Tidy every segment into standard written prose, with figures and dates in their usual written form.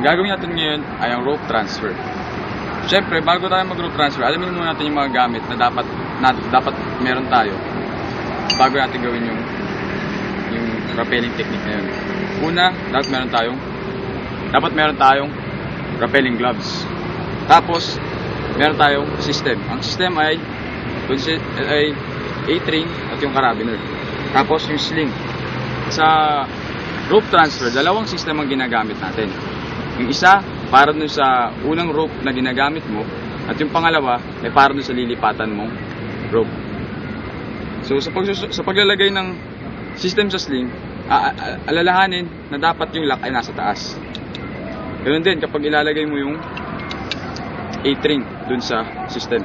Ang gagawin natin ngayon ay ang rope transfer. Siyempre, bago tayo mag-rope transfer, alamin muna natin yung mga gamit na dapat meron tayo bago natin gawin yung rappelling technique na yun. Una, dapat meron tayong rappelling gloves. Tapos, meron tayong system. Ang system ay A-string at yung carabiner. Tapos yung sling. Sa rope transfer, dalawang system ang ginagamit natin. Yung isa, para dun sa unang rope na ginagamit mo, at yung pangalawa, ay para dun sa lilipatan mong rope. So sa paglalagay ng system sa sling, alalahanin na dapat yung lock ay nasa taas. Ganoon din kapag ilalagay mo yung A-string dun sa system.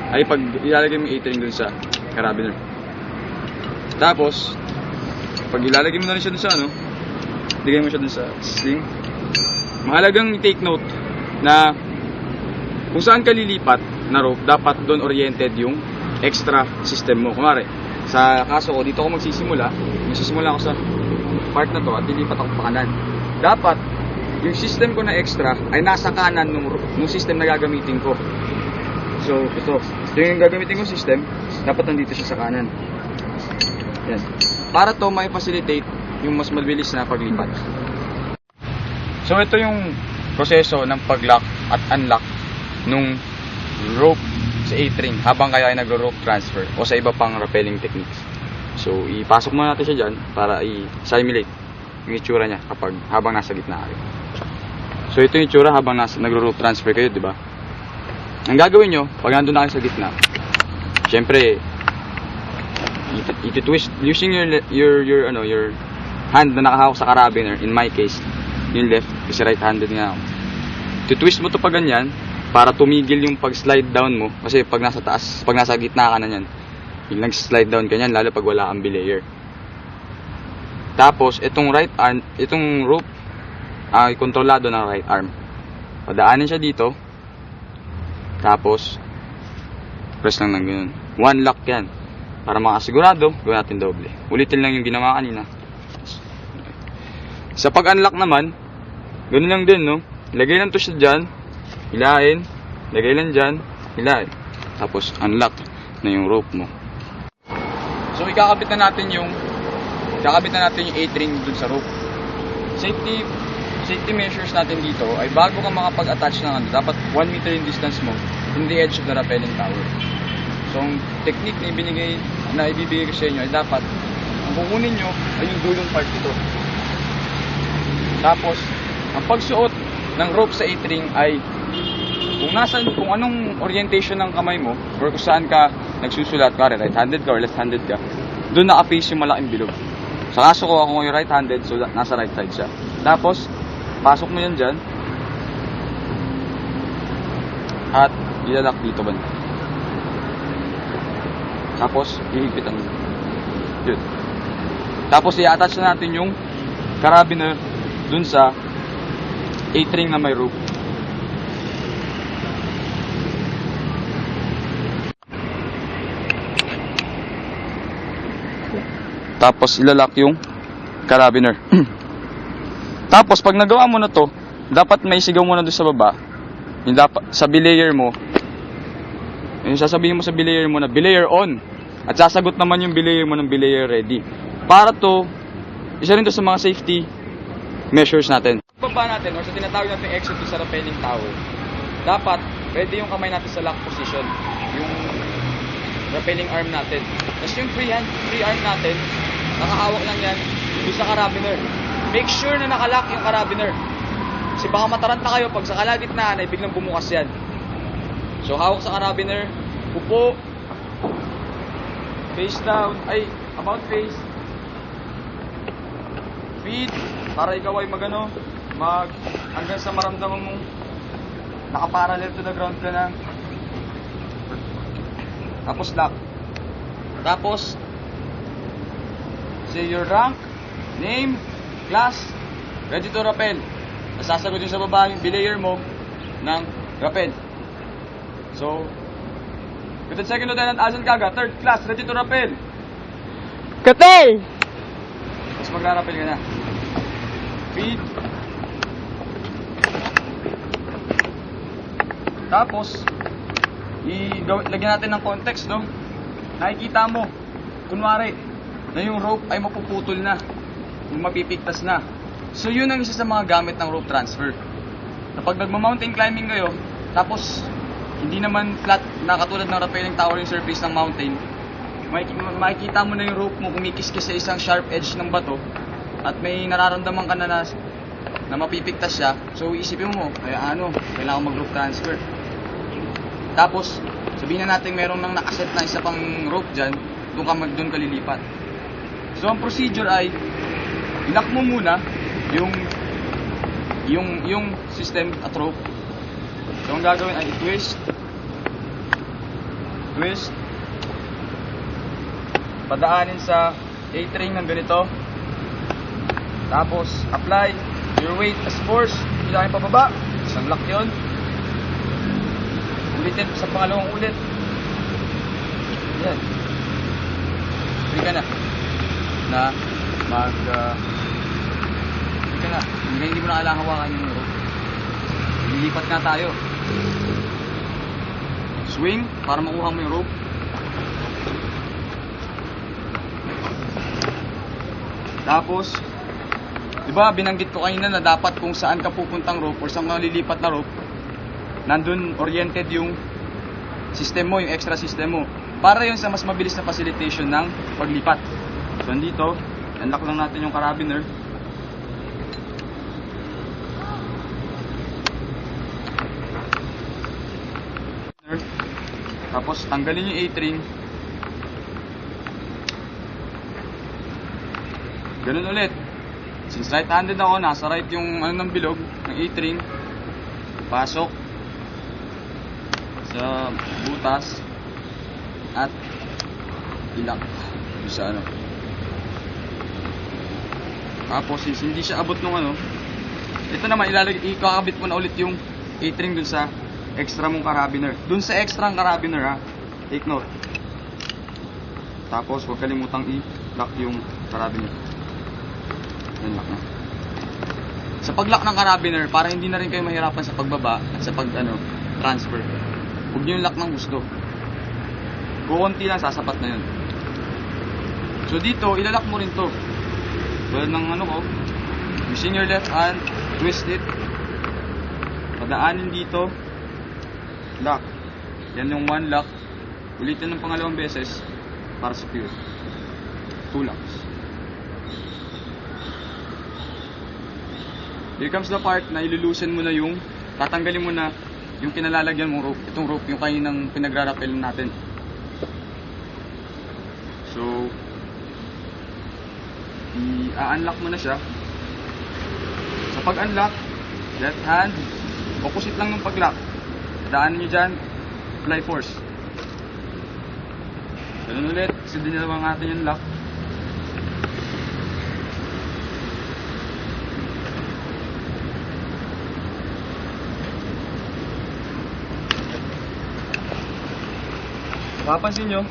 Ay pag ilalagay mo yung A-string dun sa carabiner. Tapos, pag ilalagay mo na rin siya dun sa ilagay mo siya dun sa sling. Mahalagang i-take note na kung saan ka lilipat na rope, dapat doon oriented yung extra system mo. Kumari, sa kaso ko, dito ako magsisimula ako sa part na to at lilipat ako pa kanan. Dapat, yung system ko na extra ay nasa kanan nung system na gagamitin ko. So, ito yung gagamitin kong system, dapat nandito siya sa kanan. Yan. Para to may facilitate yung mas mabilis na paglipat. So ito yung proseso ng pag-lock at unlock nung rope sa A-string habang kayo ay nagro-rope transfer o sa iba pang rappelling techniques. So ipasok muna natin siya dyan para i-simulate yung itsura niya habang nasa gitna kayo. So ito yung itsura habang nagro-rope transfer kayo, di ba? Ang gagawin nyo pag nandun na kayo sa gitna, syempre iti-twist using your hand na nakahawak sa carabiner. In my case, yung left kasi right-handed nga ako. Iti-twist mo to pa ganyan para tumigil yung pag-slide down mo kasi pag nasa taas, pag nasa gitna ka na yan, yung nag-slide down kanyan lalo pag wala kang belayer. Tapos itong right arm, itong rope ay kontrolado ng right arm. Padaanin siya dito. Tapos press lang ng ganun. One lock yan. Para makasigurado, gawin natin doble. Ulitin lang yung ginawa kanina. Sa pag-unlock naman, ganun lang din, no? Ilagay lang to siya dyan, hilain, lagay lang dyan, hilain. Tapos, unlock na yung rope mo. So, ikakabit na natin yung A-string dun sa rope. Safety measures natin dito ay bago ka makapag-attach ng dapat 1 meter yung distance mo in the edge of the rappelling tower. So, ang technique na ibibigay ko sa inyo ay dapat ang kukunin nyo ay yung dulong part ito. Tapos, ang pagsuot ng rope sa A-string ay kung anong orientation ng kamay mo or kung saan ka nagsusulat, kaya right-handed ka or left-handed ka, doon naka-face yung malaking bilog. Sa kaso ko, ako yung right-handed, so nasa right side siya. Tapos, pasok mo yan dyan at ilalak dito banda. Tapos, ihigpitan mo. Yun. Tapos, i-attach na natin yung carabiner dun sa A-string na may rope. Tapos, ilalak yung carabiner. Tapos, pag nagawa mo na to, dapat may sigaw mo na dun sa baba. Yung dapat, sa belayer mo, yung sasabihin mo sa belayer mo na belayer on. At sasagot naman yung belayer mo ng belayer ready. Para to, isa rin to sa mga safety measures natin. Baba natin or sa tinatawag natin exit sa rappelling tower, dapat pwede yung kamay natin sa lock position, yung rappelling arm natin. Tapos yung free arm natin, nakahawak lang yan doon sa carabiner. Make sure na nakalock yung carabiner. Kasi baka mataranta kayo pag sa kalagitnaan ay biglang bumukas yan. So hawak sa carabiner, upo, face down, about face, feet, para ikaw ay hanggang sa maramdaman mong nakaparallel to the ground ka na. Tapos lock. Tapos, say your rank, name, class, ready to rappel. Nasasagot yung sa baba yung belayer mo ng rappel. So, Lieutenant Second Lieutenant Azan Kaga, 3rd class, ready to rappel. Kapel! Tapos magra-rappel ka na. Feet, Tapos, lagyan natin ng context, no? Nakikita mo, kunwari, na yung rope ay mapuputol na, mapipigtas na. So, yun ang isa sa mga gamit ng rope transfer. Kapag nagma-mountain climbing kayo, tapos, hindi naman flat na katulad ng rappelling tower yung surface ng mountain, makikita mo na yung rope mo kumikiskis sa isang sharp edge ng bato, at may nararamdaman ka na mapipigtas siya. So, isipin mo, kailangan mag-rope transfer. Tapos, sabihin na natin meron nang nakaset na isa pang rope dyan, doon ka lilipat. So, ang procedure ay, ilock mo muna yung system at rope. So, ang gagawin ay twist, padaanin sa A-ring ng ganito, tapos, apply your weight as force, hilahin pababa, isang lock yun. Ulitin sa pangalawang ulit. Yan. Free ka na. Free ka na. Hindi mo na kailangan hawakan yung rope. Lilipat nga tayo. Swing para makuha mo yung rope. Tapos, diba binanggit ko kanina na dapat kung saan ka pupuntang rope or saan ka lilipat na rope, nandun oriented yung system mo, yung extra system mo. Para yun sa mas mabilis na facilitation ng paglipat. So, andito, unlock lang natin yung carabiner. Tapos, tanggalin yung A-ring. Ganun ulit. Since right-handed ako, nasa right yung ng bilog, ng A-ring. Pasok sa butas at ilock sa tapos hindi siya abot nung ito naman ikakabit mo na ulit yung A-ring dun sa extra mong carabiner, dun sa extra carabiner, take note. Tapos huwag kalimutang i-lock yung carabiner. Yan, lock na. Sa pag-lock ng carabiner, para hindi na rin kayo mahirapan sa pagbaba at sa transfer, huwag nyo yung lock ng gusto. Kukunti lang, sasapat na yun. So dito, ilalock mo rin to. Tulad ng using your left hand, twist it, padaanin dito, lock. Yan yung one lock. Ulitin ng pangalawang beses para secure. 2 locks. Here comes the part na ilulusen mo na tatanggalin mo na yung kinalalagyan mong rope. Itong rope, yung kaninang pinagrarapel natin. So, i-unlock mo na siya. Sa pag-unlock, left hand, opposite lang ng pag-lock. Daanan nyo dyan, apply force. Ganun ulit, kasi dinalawang natin yung lock. Mapapansin nyo,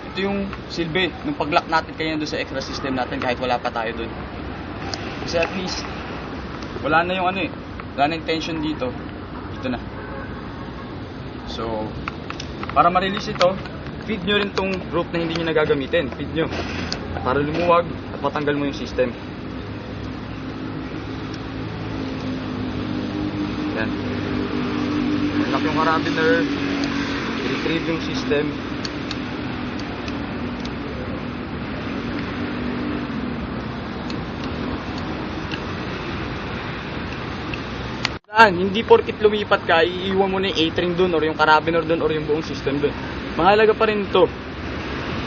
ito yung silbi nung pag-lock natin kaya doon sa extra system natin kahit wala pa tayo doon. Kasi at least, wala na yung wala na yung tension dito. Ito na. So, para ma-release ito, feed nyo rin tong rope na hindi nyo nagagamitin. Feed nyo. Para lumuwag at matanggal mo yung system. Yan. Lock yung carabiner. Retrieve yung system. Hindi porkit lumipat ka, iiwan mo na yung A-ring dun or yung carabiner dun or yung buong system dun. Mahalaga pa rin ito.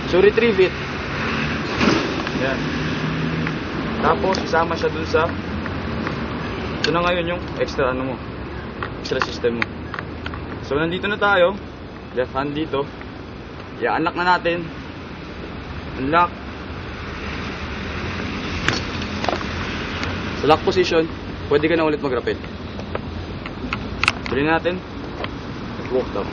So retrieve it. Yan. Tapos isama siya dun sa ito na ngayon yung extra extra system mo. So nandito na tayo. Left hand dito. I-unlock na natin. Unlock. Sa lock position, pwede ka na ulit mag-rappel. Tuloy natin. Walk down.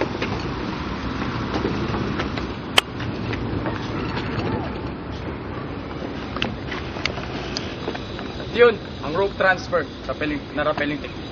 At yun, ang rope transfer sa rappelling technique.